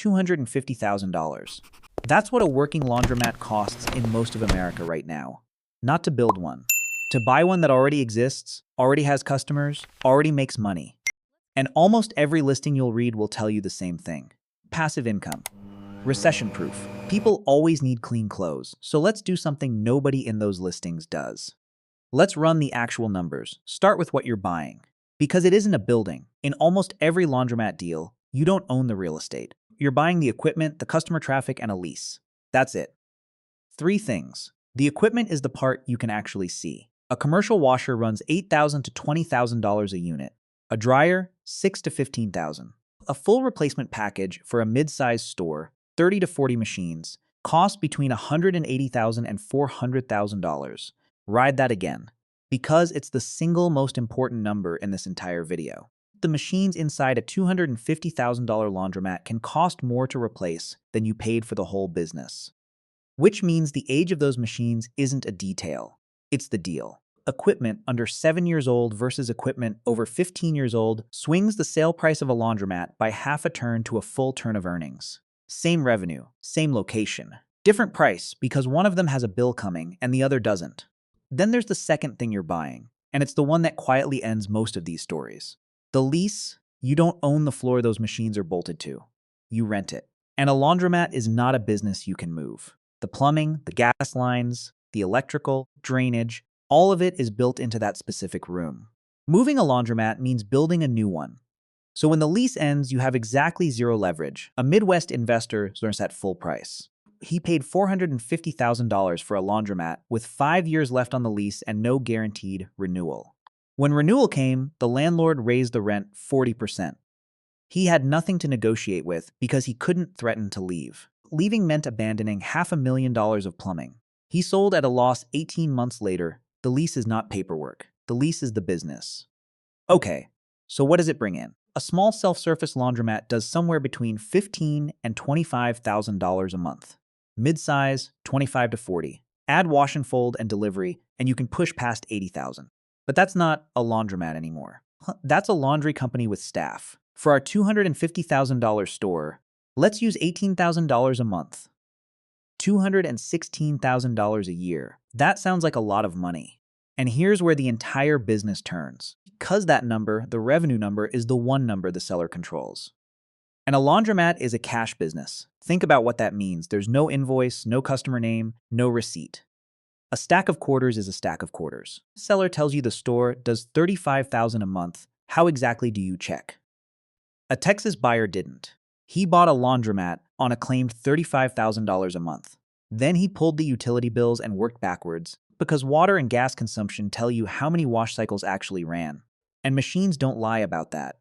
$250,000. That's what a working laundromat costs in most of America right now. Not to build one. To buy one that already exists, already has customers, already makes money. And almost every listing you'll read will tell you the same thing. Passive income. Recession-proof. People always need clean clothes, so let's do something nobody in those listings does. Let's run the actual numbers. Start with what you're buying. Because it isn't a building. In almost every laundromat deal, you don't own the real estate. You're buying the equipment, the customer traffic, and a lease. That's it. 3 things. The equipment is the part you can actually see. A commercial washer runs $8,000 to $20,000 a unit. A dryer, $6,000 to $15,000. A full replacement package for a mid-sized store, 30 to 40 machines, costs between $180,000 and $400,000. Ride that again, because it's the single most important number in this entire video. The machines inside a $250,000 laundromat can cost more to replace than you paid for the whole business. Which means the age of those machines isn't a detail, it's the deal. Equipment under 7 years old versus equipment over 15 years old swings the sale price of a laundromat by half a turn to a full turn of earnings. Same revenue, same location. Different price because one of them has a bill coming and the other doesn't. Then there's the second thing you're buying, and it's the one that quietly ends most of these stories. The lease. You don't own the floor those machines are bolted to. You rent it. And a laundromat is not a business you can move. The plumbing, the gas lines, the electrical, drainage, all of it is built into that specific room. Moving a laundromat means building a new one. So when the lease ends, you have exactly zero leverage. A Midwest investor learns at full price. He paid $450,000 for a laundromat with 5 years left on the lease and no guaranteed renewal. When renewal came, the landlord raised the rent 40%. He had nothing to negotiate with because he couldn't threaten to leave. Leaving meant abandoning $500,000 of plumbing. He sold at a loss 18 months later. The lease is not paperwork. The lease is the business. Okay, so what does it bring in? A small self-service laundromat does somewhere between $15,000 and $25,000 a month. Mid-size, 25 to 40. Add wash and fold and delivery, and you can push past 80,000. But that's not a laundromat anymore. That's a laundry company with staff. For our $250,000 store, let's use $18,000 a month. $216,000 a year. That sounds like a lot of money. And here's where the entire business turns. Because that number, the revenue number, is the one number the seller controls. And a laundromat is a cash business. Think about what that means. There's no invoice, no customer name, no receipt. A stack of quarters is a stack of quarters. The seller tells you the store does $35,000 a month. How exactly do you check? A Texas buyer didn't. He bought a laundromat on a claimed $35,000 a month. Then he pulled the utility bills and worked backwards, because water and gas consumption tell you how many wash cycles actually ran. And machines don't lie about that.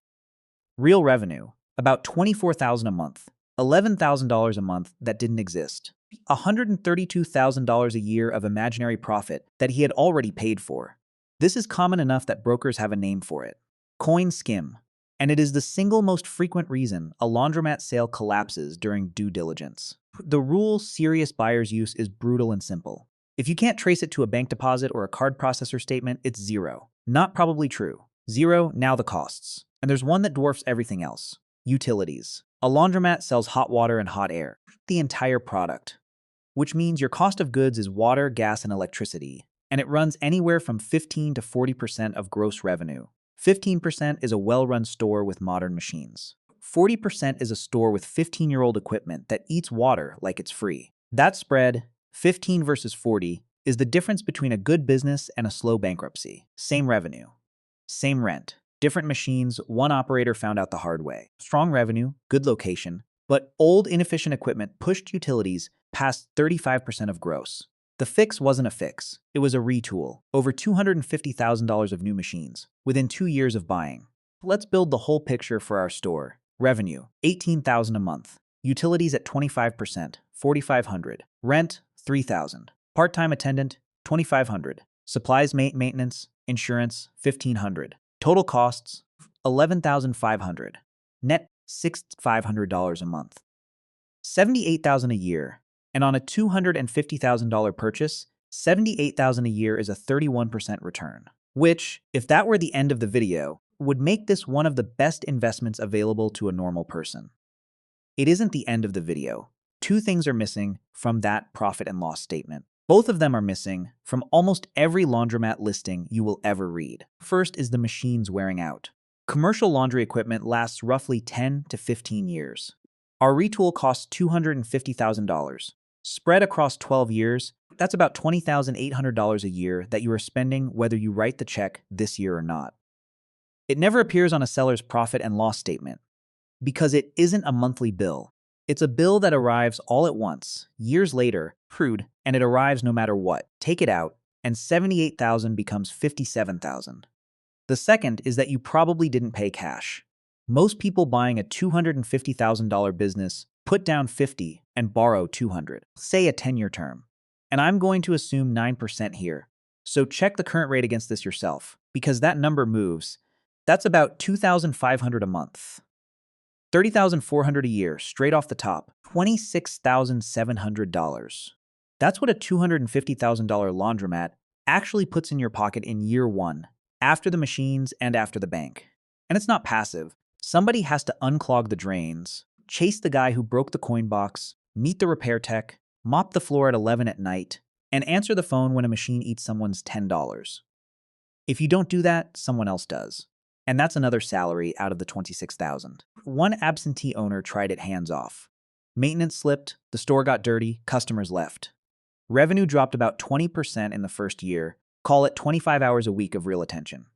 Real revenue, about $24,000 a month, $11,000 a month that didn't exist. $132,000 a year of imaginary profit that he had already paid for. This is common enough that brokers have a name for it. Skim. And it is the single most frequent reason a laundromat sale collapses during due diligence. The rule serious buyers use is brutal and simple. If you can't trace it to a bank deposit or a card processor statement, it's zero. Not probably true. Zero, now the costs. And there's one that dwarfs everything else. Utilities. A laundromat sells hot water and hot air. The entire product. Which means your cost of goods is water, gas, and electricity. And it runs anywhere from 15 to 40% of gross revenue. 15% is a well-run store with modern machines. 40% is a store with 15-year-old equipment that eats water like it's free. That spread, 15 versus 40, is the difference between a good business and a slow bankruptcy. Same revenue. Same rent. Different machines, one operator found out the hard way. Strong revenue, good location, but old inefficient equipment pushed utilities past 35% of gross. The fix wasn't a fix. It was a retool. Over $250,000 of new machines within 2 years of buying. Let's build the whole picture for our store. Revenue, $18,000 a month. Utilities at 25%, $4,500. Rent, $3,000. Part-time attendant, $2,500. Supplies, maintenance, insurance, $1,500. Total costs, $11,500. Net, $6,500 a month. $78,000 a year. And on a $250,000 purchase, $78,000 a year is a 31% return. Which, if that were the end of the video, would make this one of the best investments available to a normal person. it isn't the end of the video. Two things are missing from that profit and loss statement. Both of them are missing from almost every laundromat listing you will ever read. First is the machines wearing out. Commercial laundry equipment lasts roughly 10 to 15 years. Our retool costs $250,000. Spread across 12 years, that's about $20,800 a year that you are spending whether you write the check this year or not. It never appears on a seller's profit and loss statement because it isn't a monthly bill. It's a bill that arrives all at once, years later, crude, and it arrives no matter what. Take it out, and $78,000 becomes $57,000. The second is that you probably didn't pay cash. Most people buying a $250,000 business put down $50 and borrow $200, say a 10-year term. And I'm going to assume 9% here. So check the current rate against this yourself, because that number moves. That's about $2,500 a month. $30,400 a year, straight off the top. $26,700. That's what a $250,000 laundromat actually puts in your pocket in year one, after the machines and after the bank. And it's not passive. Somebody has to unclog the drains, chase the guy who broke the coin box, meet the repair tech, mop the floor at 11 at night, and answer the phone when a machine eats someone's $10. If you don't do that, someone else does. And that's another salary out of the $26,000. One absentee owner tried it hands off. Maintenance slipped, the store got dirty, customers left. Revenue dropped about 20% in the first year, call it 25 hours a week of real attention.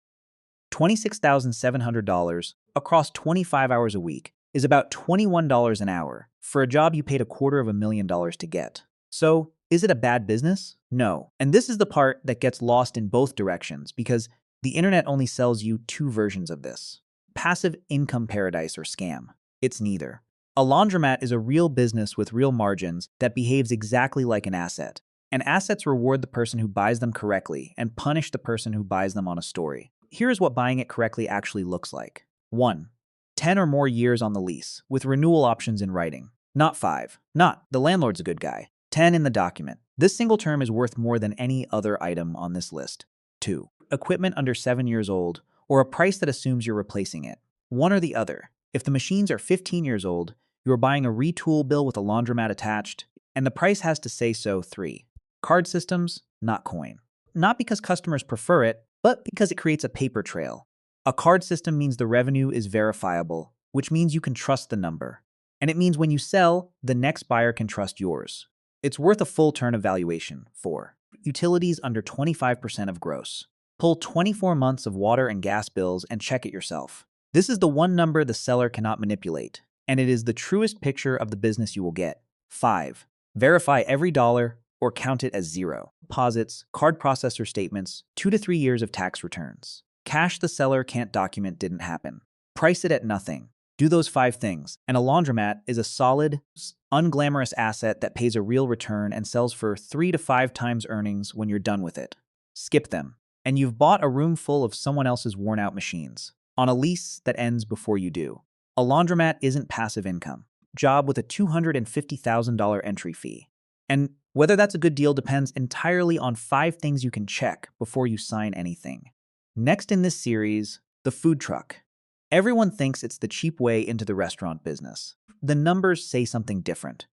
$26,700 across 25 hours a week is about $21 an hour for a job you paid $250,000 to get. So, is it a bad business? No. And this is the part that gets lost in both directions because the internet only sells you two versions of this. Passive income paradise or scam. It's neither. A laundromat is a real business with real margins that behaves exactly like an asset. And assets reward the person who buys them correctly and punish the person who buys them on a story. Here's what buying it correctly actually looks like. 1. 10 or more years on the lease, with renewal options in writing. Not 5. Not, the landlord's a good guy. 10 in the document. This single term is worth more than any other item on this list. 2. Equipment under 7 years old, or a price that assumes you're replacing it. One or the other. If the machines are 15 years old, you're buying a retool bill with a laundromat attached, and the price has to say so. 3. Card systems, not coin. Not because customers prefer it, but because it creates a paper trail. A card system means the revenue is verifiable, which means you can trust the number. And it means when you sell, the next buyer can trust yours. It's worth a full turn of valuation. 4. Utilities under 25% of gross. Pull 24 months of water and gas bills and check it yourself. This is the one number the seller cannot manipulate, and it is the truest picture of the business you will get. 5. Verify every dollar or count it as zero. Deposits, card processor statements, 2 to 3 years of tax returns. Cash the seller can't document didn't happen. Price it at nothing. Do those 5 things, and a laundromat is a solid, unglamorous asset that pays a real return and sells for 3 to 5 times earnings when you're done with it. Skip them, and you've bought a room full of someone else's worn-out machines, on a lease that ends before you do. A laundromat isn't passive income. Job with a $250,000 entry fee. And whether that's a good deal depends entirely on 5 things you can check before you sign anything. Next in this series, the food truck. Everyone thinks it's the cheap way into the restaurant business. The numbers say something different.